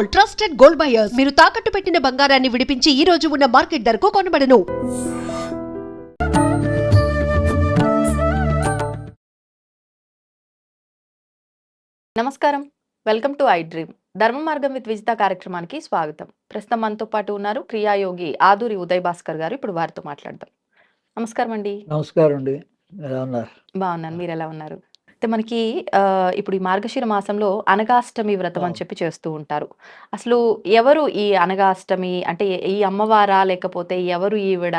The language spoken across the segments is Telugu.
Gold, trusted gold buyers. మీరు తాకట్టు పెట్టిన బంగారాన్ని విడిపించి ఈ రోజు ఉన్న మార్కెట్ ధరకు కొనబడను. నమస్కారం, వెల్కమ్ టు ఐ డ్రీమ్. ధర్మ మార్గం విత్ విజిత కార్యక్రమానికి స్వాగతం. ప్రస్తుతం మనతో పాటు ఉన్నారు క్రియాయోగి ఆదూరి ఉదయ్ భాస్కర్ గారు. ఇప్పుడు వారితో మాట్లాడదాం. నమస్కారం అండి. నమస్కారం అండి. ఎలా ఉన్నారు? బాగున్నాను, మీరు ఎలా ఉన్నారు? అయితే మనకి ఇప్పుడు ఈ మార్గశిర మాసంలో అనగాష్టమి వ్రతం అని చెప్పి చేస్తూ ఉంటారు. అసలు ఎవరు ఈ అనగాష్టమి అంటే ఈ అమ్మవారా, లేకపోతే ఎవరు ఈవిడ,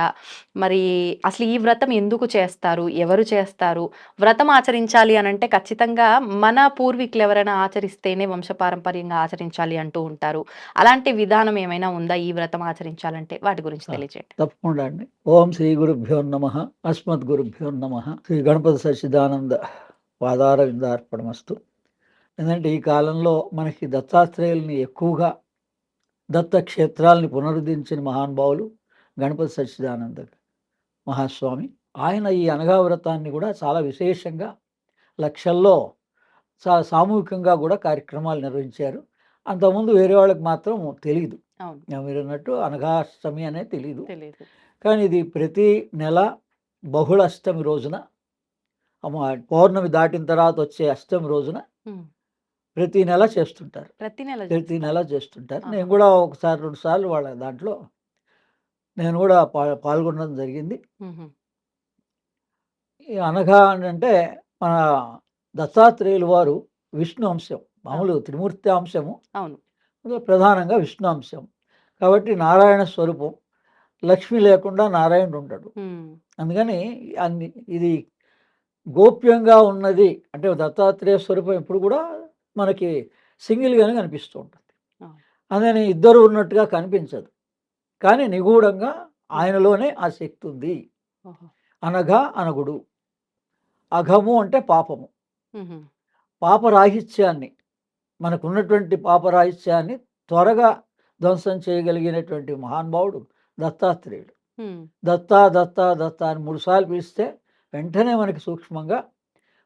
మరి అసలు ఈ వ్రతం ఎందుకు చేస్తారు, ఎవరు చేస్తారు? వ్రతం ఆచరించాలి అని అంటే ఖచ్చితంగా మన పూర్వీకులు ఎవరైనా ఆచరిస్తేనే వంశపారంపర్యంగా ఆచరించాలి అంటూ ఉంటారు. అలాంటి విధానం ఏమైనా ఉందా ఈ వ్రతం ఆచరించాలంటే? వాటి గురించి తెలియజేయండి. తప్పకుండా అండి. ఓం శ్రీ గురుభ్యో నమః, అస్మద్ గురుభ్యో నమః. శ్రీ గణపతి సచ్చిదానంద పాదారవిందార్పణమస్తు. ఎందుకంటే ఈ కాలంలో మనకి దత్తాత్రేయుల్ని ఎక్కువగా దత్త క్షేత్రాలని పునరుద్ధరించిన మహానుభావులు గణపతి సచ్చిదానంద మహాస్వామి. ఆయన ఈ అనగా వ్రతాన్ని కూడా చాలా విశేషంగా లక్షల్లో సామూహికంగా కూడా కార్యక్రమాలు నిర్వహించారు. అంతకుముందు వేరే వాళ్ళకి మాత్రం తెలియదు. మీరు అన్నట్టు అనగాష్టమి అనేది తెలియదు. కానీ ఇది ప్రతి నెల బహుళ అష్టమి రోజున, పౌర్ణమి దాటిన తర్వాత వచ్చే అష్టమి రోజున ప్రతి నెల చేస్తుంటారు. ప్రతి నెల చేస్తుంటారు. నేను కూడా ఒకసారి 2 సార్లు వాళ్ళ దాంట్లో నేను కూడా పాల్గొనడం జరిగింది. ఈ అనగా అంటే మన దత్తాత్రేయులు వారు విష్ణు అంశం, మామూలు త్రిమూర్తి అంశము, ప్రధానంగా విష్ణు అంశం కాబట్టి నారాయణ స్వరూపం. లక్ష్మి లేకుండా నారాయణుడు ఉంటాడు. అందుకని ఇది గోప్యంగా ఉన్నది. అంటే దత్తాత్రేయ స్వరూపం ఎప్పుడు కూడా మనకి సింగిల్గానే కనిపిస్తూ ఉంటుంది. అందుకని ఇద్దరు ఉన్నట్టుగా కనిపించదు, కానీ నిగూఢంగా ఆయనలోనే ఆ శక్తి ఉంది. అనగా అనగుడు, అఘము అంటే పాపము, పాపరాహిత్యాన్ని, మనకున్నటువంటి పాపరాహిత్యాన్ని త్వరగా ధ్వంసం చేయగలిగినటువంటి మహానుభావుడు దత్తాత్రేయుడు. దత్తా దత్తా దత్తా అని 3 సార్లు పిలిస్తే వెంటనే మనకి సూక్ష్మంగా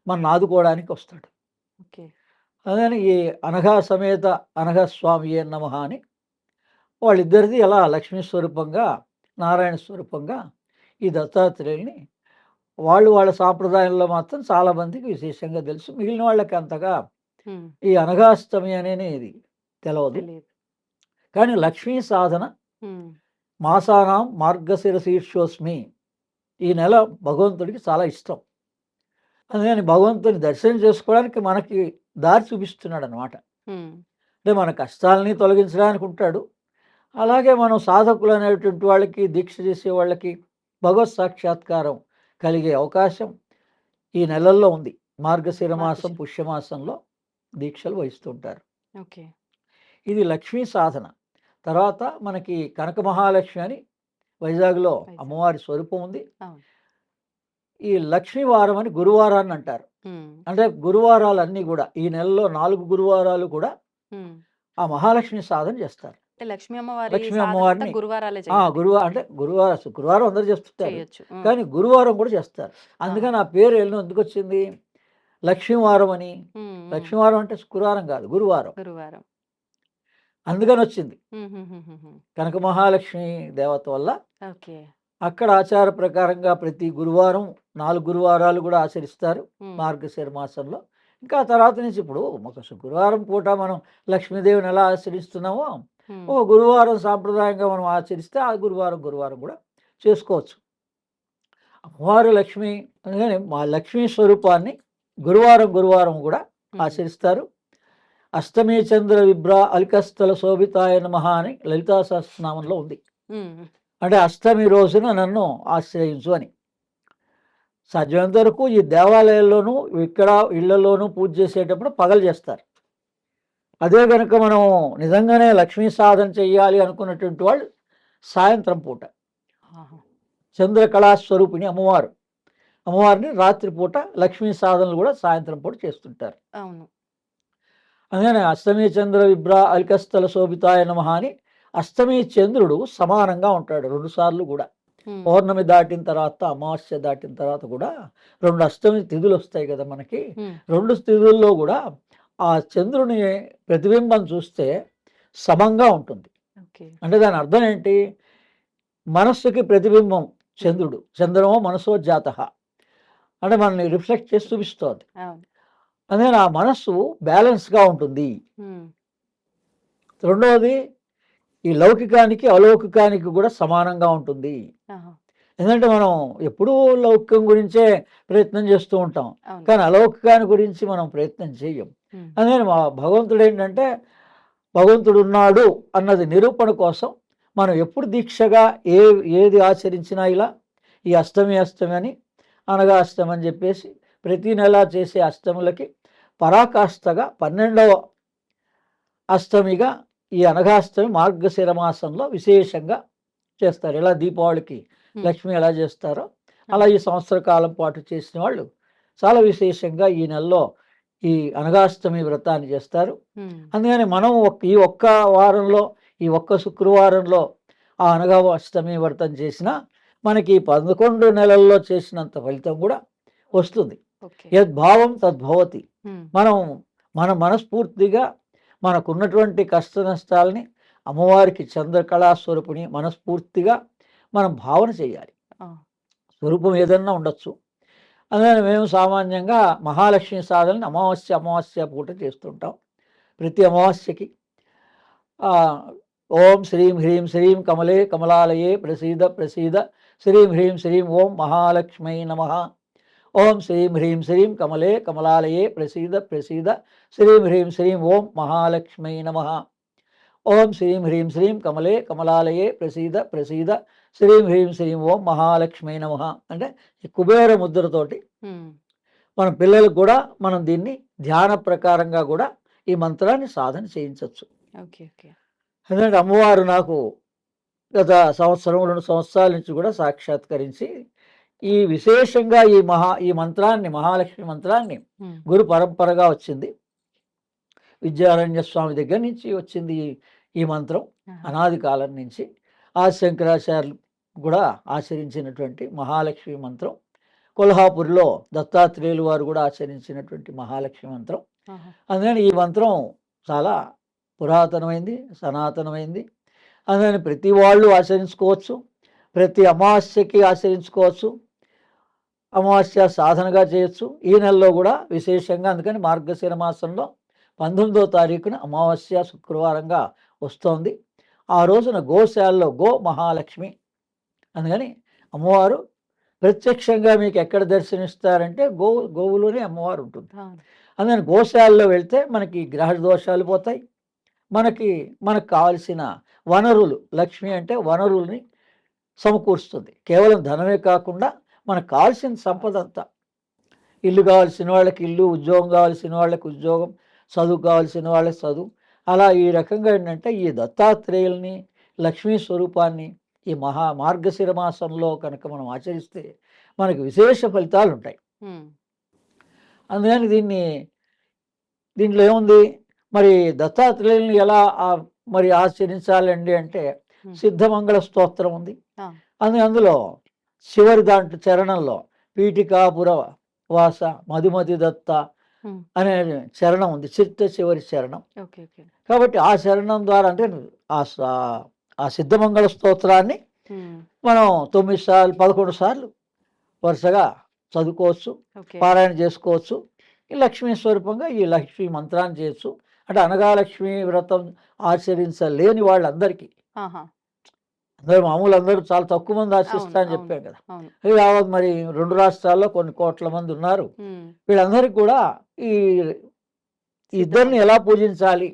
మనం ఆదుకోవడానికి వస్తాడు. అదని ఈ అనఘా సమేత అనఘా స్వామి నమః అని వాళ్ళిద్దరిది ఎలా లక్ష్మీ స్వరూపంగా నారాయణ స్వరూపంగా ఈ దత్తాత్రేయుల్ని వాళ్ళ సాంప్రదాయంలో మాత్రం చాలామందికి విశేషంగా తెలుసు. మిగిలిన వాళ్ళకి అంతగా ఈ అనగాష్టమి అనేది తెలవదు. కానీ లక్ష్మీ సాధన మాసానాం మార్గశిర శీర్షోస్మి, ఈ నెల భగవంతుడికి చాలా ఇష్టం. అందుకని భగవంతుని దర్శనం చేసుకోవడానికి మనకి దారి చూపిస్తున్నాడు అనమాట. అంటే మన కష్టాలని తొలగించడానికి ఉంటాడు. అలాగే మనం సాధకులు అనేటువంటి వాళ్ళకి, దీక్ష చేసే వాళ్ళకి భగవత్ సాక్షాత్కారం కలిగే అవకాశం ఈ నెలల్లో ఉంది. మార్గశిర మాసం పుష్యమాసంలో దీక్షలు వహిస్తుంటారు. ఇది లక్ష్మీ సాధన. తర్వాత మనకి కనక మహాలక్ష్మి అని వైజాగ్లో అమ్మవారి స్వరూపం ఉంది. ఈ లక్ష్మీ వారం అని గురువారాన్ని అంటారు. అంటే గురువారాలన్నీ కూడా ఈ నెలలో 4 గురువారాలు కూడా ఆ మహాలక్ష్మి సాధన చేస్తారు. లక్ష్మీ అమ్మవారిని గురువారం అందరూ చేస్తుంటారు, కానీ గురువారం కూడా చేస్తారు. అందుకని ఆ పేరు ఎందుకు వచ్చింది లక్ష్మీవారం అని? లక్ష్మీవారం అంటే గురువారం కాదు, గురువారం. అందుకని వచ్చింది. కనక మహాలక్ష్మి దేవత వల్ల అక్కడ ఆచార ప్రకారంగా ప్రతి గురువారం 4 గురువారాలు కూడా ఆచరిస్తారు మార్గశిర మాసంలో. ఇంకా తర్వాత నుంచి ఇప్పుడు ఒక గురువారం పూట మనం లక్ష్మీదేవిని ఎలా ఆచరిస్తున్నామో ఒక గురువారం సాంప్రదాయంగా మనం ఆచరిస్తే ఆ గురువారం కూడా చేసుకోవచ్చు. అమ్మవారు లక్ష్మి, అందుకని మా లక్ష్మీ స్వరూపాన్ని గురువారం కూడా ఆచరిస్తారు. అష్టమి చంద్ర విభ్ర అలికస్థల శోభితాయ నమః అని లలితా సహస్రనామంలో ఉంది. అంటే అష్టమి రోజున నన్ను ఆశ్రయించు అని. సాధ్యమైనంత వరకు ఈ దేవాలయాల్లోనూ ఇక్కడ ఇళ్లలోనూ పూజ చేసేటప్పుడు పగలు చేస్తారు. అదే కనుక మనం నిజంగానే లక్ష్మీ సాధన చెయ్యాలి అనుకున్నటువంటి వాళ్ళు సాయంత్రం పూట చంద్రకళాస్వరూపిణి అమ్మవారిని రాత్రిపూట లక్ష్మీ సాధనలు కూడా సాయంత్రం పూట చేస్తుంటారు. అందుకని అష్టమి చంద్ర విభ్ర అలికస్థల శోభితాయ నమః అని అష్టమి చంద్రుడు సమానంగా ఉంటాడు 2 సార్లు కూడా. పౌర్ణమి దాటిన తర్వాత, అమావాస్య దాటిన తర్వాత కూడా 2 అష్టమి తిథులు వస్తాయి కదా మనకి. 2 తిథుల్లో కూడా ఆ చంద్రుని ప్రతిబింబం చూస్తే సమంగా ఉంటుంది. ఓకే. అంటే దాని అర్థం ఏంటి? మనస్సుకి ప్రతిబింబం చంద్రుడు. చంద్రమో మనసో జాతః. అంటే మనల్ని రిఫ్లెక్ట్ చేసి చూపిస్తోంది. అవును. అందుకని ఆ మనస్సు బ్యాలెన్స్‌గా ఉంటుంది. హ్మ్. రెండవది ఈ లౌకికానికి, అలౌకికానికి కూడా సమానంగా ఉంటుంది. ఆహా! ఎందుకంటే మనం ఎప్పుడూ లౌకికం గురించే ప్రయత్నం చేస్తూ ఉంటాం. అవును. కానీ అలౌకికాన్ని గురించి మనం ప్రయత్నం చెయ్యం. హ్మ్. అందుకని మా భగవంతుడేంటంటే భగవంతుడున్నాడు అన్నది నిరూపణ కోసం మనం ఎప్పుడు దీక్షగా ఏది ఆచరించినా ఇలా ఈ అష్టమి అని అనగా అష్టమి అని చెప్పేసి ప్రతి నెల చేసే అష్టములకి పరాకాష్ఠగా 12వ అష్టమిగా ఈ అనఘాష్టమి మార్గశిర మాసంలో విశేషంగా చేస్తారు. ఎలా దీపావళికి లక్ష్మి ఎలా చేస్తారో అలా ఈ సంవత్సర కాలం పాటు చేసిన వాళ్ళు చాలా విశేషంగా ఈ నెలలో ఈ అనఘాష్టమి వ్రతాన్ని చేస్తారు. అందుకని మనం ఈ ఒక్క వారంలో ఈ ఒక్క శుక్రవారంలో ఆ అనఘాష్టమి వ్రతం చేసినా మనకి 11 నెలల్లో చేసినంత ఫలితం కూడా వస్తుంది. యద్భావం తద్భవతి. మన మనస్ఫూర్తిగా మనకున్నటువంటి కష్ట నష్టాలని అమ్మవారికి చంద్రకళా స్వరూపిణి మనస్ఫూర్తిగా మనం భావన చేయాలి. స్వరూపం ఏదన్నా ఉండొచ్చు. అందుకని మేము సామాన్యంగా మహాలక్ష్మి సాధనని అమావాస్య పూట చేస్తుంటాం. ప్రతి అమావాస్యకి ఓం శ్రీం హ్రీం శ్రీం కమలే కమలాలయే ప్రసీద ప్రసీద శ్రీం హ్రీం శ్రీం ఓం మహాలక్ష్మై నమః. ఓం శ్రీం హ్రీం శ్రీం కమలే కమలాలయే ప్రసీద ప్రసీద శ్రీం హ్రీం శ్రీం ఓం మహాలక్ష్మై నమః. ఓం శ్రీం హ్రీం శ్రీం కమలే కమలాలయే ప్రసీద ప్రసీద శ్రీం హ్రీం శ్రీం ఓం మహాలక్ష్మై నమః. అంటే ఈ కుబేర ముద్రతోటి మన పిల్లలకు కూడా మనం దీన్ని ధ్యాన ప్రకారంగా కూడా ఈ మంత్రాన్ని సాధన చేయించవచ్చు. ఎందుకంటే అమ్మవారు నాకు గత 2 సంవత్సరాల నుంచి కూడా సాక్షాత్కరించి ఈ విశేషంగా ఈ మంత్రాన్ని మహాలక్ష్మి మంత్రాన్ని గురు పరంపరగా వచ్చింది. విద్యారణ్య స్వామి దగ్గర నుంచి వచ్చింది ఈ మంత్రం. అనాది కాలం నుంచి శంకరాచార్యులు కూడా ఆచరించినటువంటి మహాలక్ష్మి మంత్రం. కొల్హాపూర్లో దత్తాత్రేయులు వారు కూడా ఆచరించినటువంటి మహాలక్ష్మి మంత్రం. అందుకని ఈ మంత్రం చాలా పురాతనమైంది, సనాతనమైంది. అందుకని ప్రతి వాళ్ళు ఆచరించుకోవచ్చు. ప్రతి అమావాస్యకి ఆచరించుకోవచ్చు. అమావాస్య సాధనగా చేయొచ్చు. ఈ నెలలో కూడా విశేషంగా అందుకని మార్గశిర మాసంలో 19వ తారీఖున అమావాస్య శుక్రవారంగా వస్తోంది. ఆ రోజున గోశాలలో గో మహాలక్ష్మి. అందుకని అమ్మవారు ప్రత్యక్షంగా మీకు ఎక్కడ దర్శనిస్తారంటే గోవులోనే అమ్మవారు ఉంటుంది. అందుకని గోశాలలో వెళ్తే మనకి గ్రహ దోషాలు పోతాయి. మనకు కావలసిన వనరులు, లక్ష్మి అంటే వనరుల్ని సమకూరుస్తుంది. కేవలం ధనమే కాకుండా మనకు కావాల్సిన సంపద అంతా, ఇల్లు కావాల్సిన వాళ్ళకి ఇల్లు, ఉద్యోగం కావాల్సిన వాళ్ళకి ఉద్యోగం, చదువు కావాల్సిన వాళ్ళకి చదువు, అలా ఈ రకంగా ఏంటంటే ఈ దత్తాత్రేయుల్ని లక్ష్మీ స్వరూపాన్ని ఈ మార్గశిర మాసంలో కనుక మనం ఆచరిస్తే మనకు విశేష ఫలితాలు ఉంటాయి. అందుకని దీంట్లో ఏముంది, మరి దత్తాత్రేయుల్ని ఎలా మరి ఆచరించాలండి అంటే సిద్ధమంగళ స్తోత్రం ఉంది. అందులో చివరి దాంట్లో చరణంలో పీఠికాపుర వాస మధుమతి దత్త అనే చరణం ఉంది, చివరి చరణం. కాబట్టి ఆ చరణం ద్వారా అంటే ఆ సిద్ధమంగళ స్తోత్రాన్ని మనం 9 సార్లు 11 సార్లు వరుసగా చదువుకోవచ్చు, పారాయణ చేసుకోవచ్చు. ఈ లక్ష్మీ స్వరూపంగా ఈ లక్ష్మీ మంత్రాన్ని చేయొచ్చు. అంటే అనగాలక్ష్మి వ్రతం ఆచరించలేని వాళ్ళందరికీ, అందరూ మామూలు అందరూ చాలా తక్కువ మంది ఆచరిస్తా అని చెప్పాం కదా. యావత్ మరి 2 రాష్ట్రాల్లో కొన్ని కోట్ల మంది ఉన్నారు. వీళ్ళందరికీ కూడా ఈ ఇద్దరిని ఎలా పూజించాలి,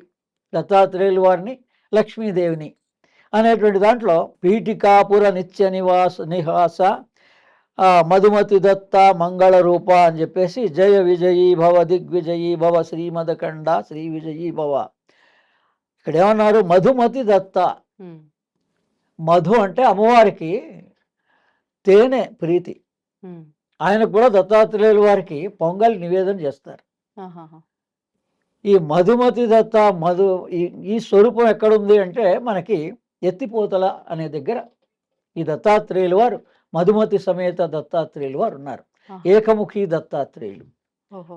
దత్తాత్రేయుల వారిని, లక్ష్మీదేవిని అనేటువంటి దాంట్లో పీఠికాపుర నిత్య నిహాస మధుమతి దత్త మంగళ రూప అని చెప్పేసి జయ విజయీ భవ దిగ్విజయీ భవ శ్రీమదకండ శ్రీ విజయీ భవ. ఇక్కడ ఏమన్నారు, మధుమతి దత్త. మధు అంటే అమ్మవారికి తేనె ప్రీతి. ఆయనకు కూడా దత్తాత్రేయుల వారికి పొంగల్ నివేదన చేస్తారు. ఈ మధుమతి దత్త ఈ స్వరూపం ఎక్కడుంది అంటే మనకి ఎత్తిపోతల అనే దగ్గర ఈ దత్తాత్రేయుల వారు మధుమతి సమేత దత్తాత్రేయులు వారు ఉన్నారు. ఏకముఖి దత్తాత్రేయులు.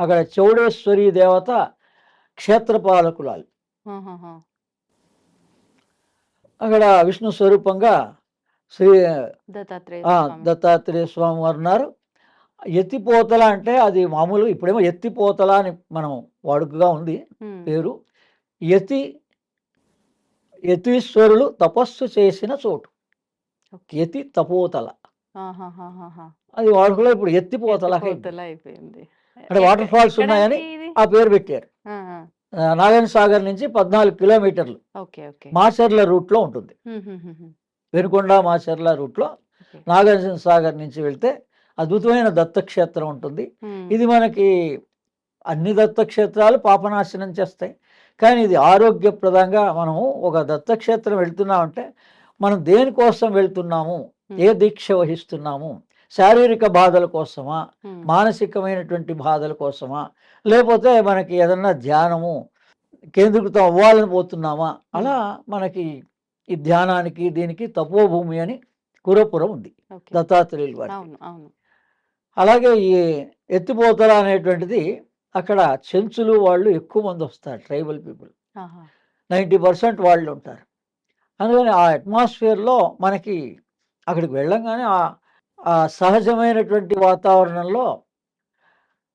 అక్కడ చౌడేశ్వరి దేవత క్షేత్రపాలకురాలు. అక్కడ విష్ణు స్వరూపంగా శ్రీ దత్తాత్రేయ ఆ, స్వామి. దత్తాత్రేయ స్వామి వారు ఉన్నారు. ఎత్తిపోతల అంటే అది మామూలు, ఇప్పుడేమో ఎత్తిపోతల అని మనం వాడుకగా ఉంది ఉమ్, పేరు. యతి యతీశ్వరులు తపస్సు చేసిన చోటు ఓకే. యతి తపోతల, ఆహాహాహాహా. అది వాడుకలో ఇప్పుడు ఎత్తిపోతల ఎత్తిపోతల అయిపోయింది. అంటే వాటర్ ఫాల్స్ ఎక్కడ ఉన్నాయని అండి ఇది? ఆ పేరు పెట్టారు. ఆ, ఆ. నారాయణ సాగర్ నుంచి 14 కిలోమీటర్లు ఓకే ఓకే. మాచర్ల రూట్లో ఉంటుంది. ఉమ్, ఉమ్, ఉమ్, ఉమ్. వెనుకొండ మాచర్ల రూట్లో ఓకే. నాగార్జున సాగర్ నుంచి వెళ్తే అద్భుతమైన దత్తక్షేత్రం ఉంటుంది. ఉమ్, ఇది మనకి అన్ని దత్తక్షేత్రాలు పాపనాశనం చేస్తాయి, కానీ ఇది ఆరోగ్యప్రదంగా మనము ఒక దత్తక్షేత్రం వెళ్తున్నామంటే మనం దేనికోసం వెళ్తున్నాము, ఏ దీక్ష వహిస్తున్నాము, శారీరక బాధల కోసమా, ఉమ్, మానసికమైనటువంటి బాధల కోసమా, లేకపోతే మనకి ఏదన్నా ధ్యానము కేంద్రీకృతం అవ్వాలని పోతున్నామా, అలా మనకి ఈ ధ్యానానికి దీనికి తపోభూమి అని కురపురం ఉంది ఓకే. దత్తాత్రేయులు వారికి. అవును అవును. అలాగే ఈ ఎత్తిపోతల అనేటువంటిది అక్కడ చెంచులు వాళ్ళు ఎక్కువ మంది వస్తారు, ట్రైబల్ పీపుల్ ఆహా. 90% వాళ్ళు ఉంటారు. అందుకని ఆ అట్మాస్ఫియర్లో మనకి అక్కడికి వెళ్ళంగానే ఆ సహజమైనటువంటి వాతావరణంలో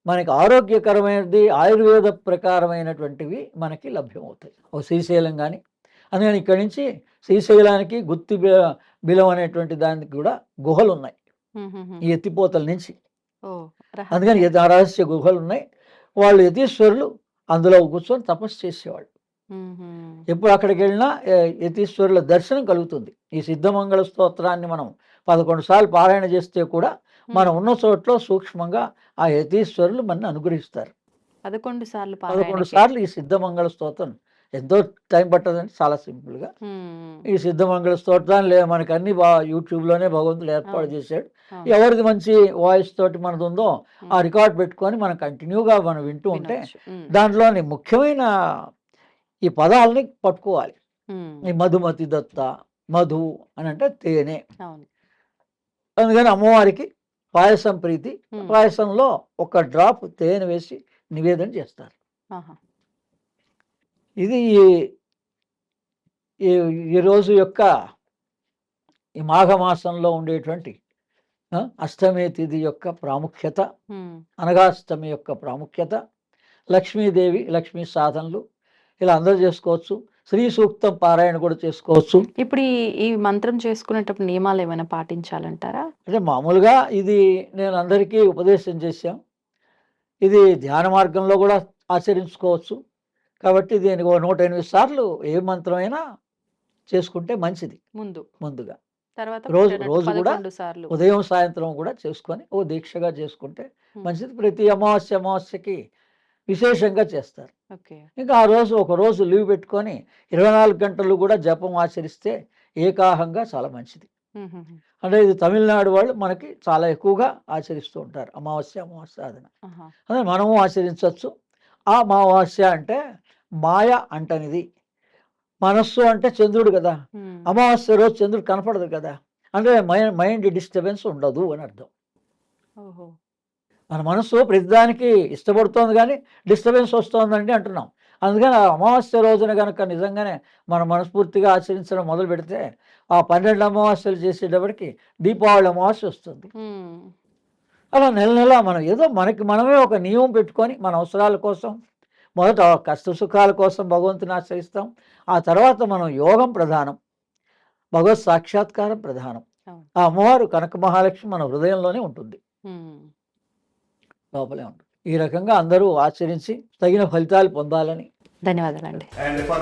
మనకి ఆరోగ్యకరమైనది ఆయుర్వేద ప్రకారమైనటువంటివి మనకి లభ్యమవుతాయి. ఓ శ్రీశైలం కానీ, అందుకని ఇక్కడి నుంచి శ్రీశైలానికి గుత్తి బిలం అనేటువంటి దానికి కూడా గుహలు ఉన్నాయి ఉమ్, ఉమ్, ఉమ్. ఈ ఎత్తిపోతల నుంచి. ఓ, అందుకని రహస్యం. రహస్య గుహలు ఉన్నాయి. వాళ్ళు యతీశ్వరులు అందులో కూర్చొని తపస్సు చేసేవాళ్ళు. ఉమ్, ఉమ్. ఎప్పుడు అక్కడికి వెళ్ళినా యతీశ్వరుల దర్శనం కలుగుతుంది. ఈ సిద్ధమంగళ స్తోత్రాన్ని మనం 11 సార్లు పారాయణ చేస్తే కూడా మనం ఉన్న చోట్లో సూక్ష్మంగా ఆ యతీశ్వరులు మనని అనుగ్రహిస్తారు. 11 సార్లు 11 పారాయణకి. సార్లు ఈ సిద్ధమంగళ స్తోత్రం ఎంతో టైం పట్టదండి, చాలా సింపుల్గా ఉమ్, ఈ సిద్ధమంగళ స్తోత్రాన్ని మనకు అన్ని యూట్యూబ్లోనే భగవంతుడు ఏర్పాటు అవును. చేశాడు. అవును. ఎవరిది మంచి వాయిస్ తోటి మనది ఉందో ఆ ఉమ్, రికార్డ్ పెట్టుకొని మనం కంటిన్యూగా మనం వింటూ ఉంటే వినొచ్చు. ఉమ్, దాంట్లోని ముఖ్యమైన ఈ పదాలని పట్టుకోవాలి. ఉమ్. ఈ మధుమతి దత్త, మధు అని అంటే తేనె. అవును. అందుకని అమ్మవారికి పాయసం ప్రీతి. ఉమ్, పాయసంలో ఒక డ్రాప్ తేనె వేసి నివేదన చేస్తారు. ఆహా. ఇది ఈ ఈ రోజు యొక్క ఈ మాఘమాసంలో ఉండేటువంటి అష్టమి తిథి యొక్క ప్రాముఖ్యత, ఉమ్, అనగాష్టమి యొక్క ప్రాముఖ్యత, లక్ష్మీదేవి లక్ష్మీ సాధనలు ఇలా అందరూ చేసుకోవచ్చు. శ్రీ సూక్తం పారాయణ కూడా చేసుకోవచ్చు. ఇప్పుడు ఈ మంత్రం చేసుకునేటప్పుడు నియమాలు ఏమైనా పాటించాలంటారా? అంటే మామూలుగా ఇది నేను అందరికీ ఉపదేశం చేశాం. ఇది ధ్యాన మార్గంలో కూడా ఆచరించుకోవచ్చు. కాబట్టి దీనికి 108 సార్లు ఏ మంత్రమైనా చేసుకుంటే మంచిది. ముందుగా తర్వాత రోజు కూడా 11 సార్లు. ఉదయం సాయంత్రం కూడా చేసుకొని ఓ దీక్షగా చేసుకుంటే మంచిది. ప్రతి అమావాస్యకి విశేషంగా చేస్తారు. ఓకే. ఇంకా ఆ రోజు ఒక రోజు లీవ్ పెట్టుకొని 24 గంటలు కూడా జపం ఆచరిస్తే ఏకాహంగా చాలా మంచిది. ఉమ్, ఉమ్, ఉమ్. అంటే ఇది తమిళనాడు వాళ్ళు మనకి చాలా ఎక్కువగా ఆచరిస్తూ ఉంటారు అమావాస్య సాధన. ఆహా. అదే మనము ఆచరించవచ్చు. ఆ అమావాస్య అంటే మాయ అంటనిది, మనస్సు అంటే చంద్రుడు కదా, ఉమ్, అమావాస్య రోజు చంద్రుడు కనపడదు కదా, అంటే మైండ్ డిస్టర్బెన్స్ ఉండదు అని అర్థం. ఓహో. మన మనస్సు ప్రతిదానికి ఇష్టపడుతోంది కానీ డిస్టర్బెన్స్ వస్తుందండి అంటున్నాం. అందుకని ఆ అమావాస్య రోజున కనుక నిజంగానే మనం మనస్ఫూర్తిగా ఆచరించడం మొదలు పెడితే ఆ 12 అమావాస్యలు చేసేటప్పటికి దీపావళి అమావాస్య వస్తుంది. ఉమ్, అలా నెల మనం ఏదో మనమే ఒక నియమం పెట్టుకొని మన అవసరాల కోసం మొదట కష్ట సుఖాల కోసం భగవంతుని ఆశ్రయిస్తాం. ఆ తర్వాత మనం యోగం ప్రధానం, భగవత్ సాక్షాత్కారం ప్రధానం. అవును. ఆ అమ్మవారు కనక మహాలక్ష్మి మన హృదయంలోనే ఉంటుంది, ఉమ్. లోపలే ఉంటుంది. ఈ రకంగా అందరూ ఆచరించి తగిన ఫలితాలు పొందాలని ధన్యవాదాలండి. And for